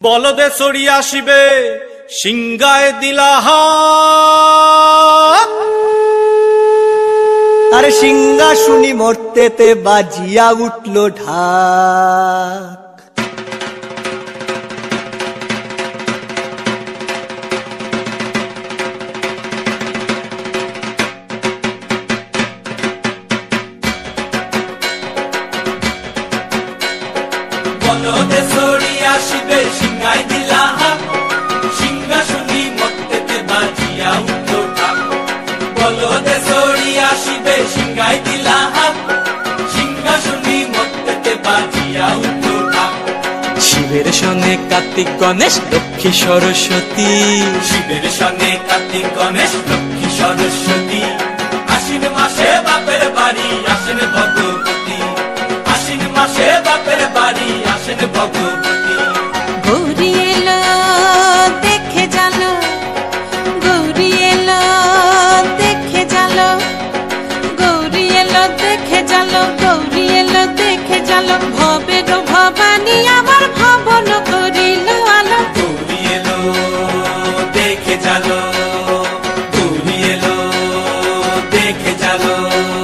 বলদে চড়ি আসিবে সিংগায় দিলাহা। আরে সিংহা শুনি মরতেতে বাজিয়া উঠল ঢাক। বলদে চড়ি আসিবে সিংগায় দিলাহা, সিংহা শুনি মরতেতে বাজিয়া উঠল ঢাক। বলদে চড়ি আসিবে সিংগায় দিলাহা, সিংহা শুনি মরতেতে বাজিয়া উঠল ঢাক। শিবের সঙ্গে কার্তিক গণেশ লক্ষ্মী সরস্বতী, শিবের সঙ্গে কার্তিক গণেশ লক্ষ্মী সরস্বতী। আশ্বিন মাসে বাপের বাড়ি আসেন ভগবতী, আশ্বিন মাসে বাপের বাড়ি আসেন ভগবতী। গৌরী এলো দেখে জানো, গৌরী এলো দেখে জানো, গৌরী এলো দেখে জানো, গৌরী এলো দেখে জানো। ভবের ভবানী আমার ভবন করিল আলো। গৌরী এলো দেখে জানো, গৌরী এলো দেখে জানো।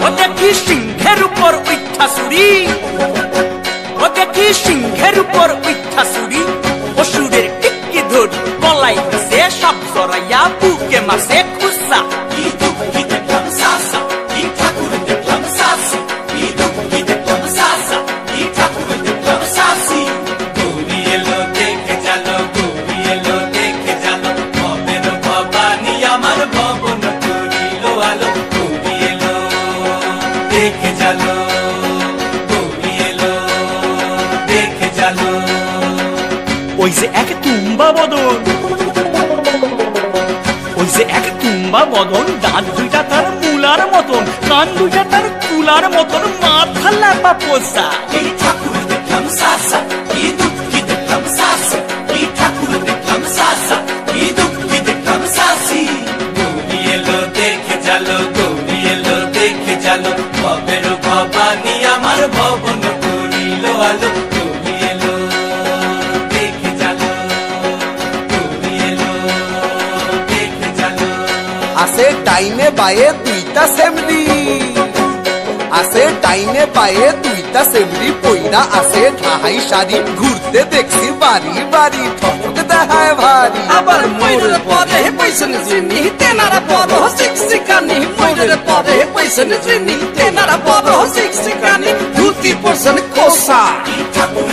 ও দেখি সিংহের উপর উঠা চুরি, ও দেখি সিংহের উপর উঠা চুরি। অসুরের টিক্কি ধরি গলাই গেছে সব জড়াইয়া বুকে মাসে খুসা। কি দুঃখী দেখলাম সাসা, কি ঠাকুর দেখলাম সাসি, কি দুঃখী দেখলাম সাসা, কি ঠাকুর দেখলাম সাসি। গৌরী এলো দেখে জানো, গৌরী এলো দেখে জানো। ভবের ভবানী আমার ভবন করিল আলো। গৌরী এলো দেখে জানো, গৌরী এলো দেখে জানো। ওই যে এক তুম্বা বদন, ওই যে এক তুম্বা বদন, দাঁত দুইটা তার মূলার মতন, কান দুইটা তার তুলার মতন, মাথা লাপা পোষা। কি ঠাকুর দেখলাম সাসা, কি দুঃখী দেখলাম সাসি, কি ঠাকুর দেখলাম সাসা, কি দুঃখী দেখলাম সাসি। গৌরী এলো দেখে জালো, গৌরী এলো দেখে জালো। ভবের ভবানী আমার ভবন করিল আলো। গৌরী এলো দেখে জালো, গৌরী এলো দেখে জালো। আছে ডাইনে বায়ে দুইটা সেমরি, আছে ডাইনে বায়ে দুইটা সেমরি। পইরা আছে ঢাহাই শাড়ি, ঘুরতে দেখছি বাড়ি বাড়ি, ঠক দেখায় ভারী। আবার ময়ূরের পরে পয়সন চিনি, তেনারা বড় শিক্ষিকানি। ময়ূরের পরে পয়সন চিনি, তেনারা বড় শিক্ষিকানি। ধুতি পরশন কোসা। কি ঠাকুর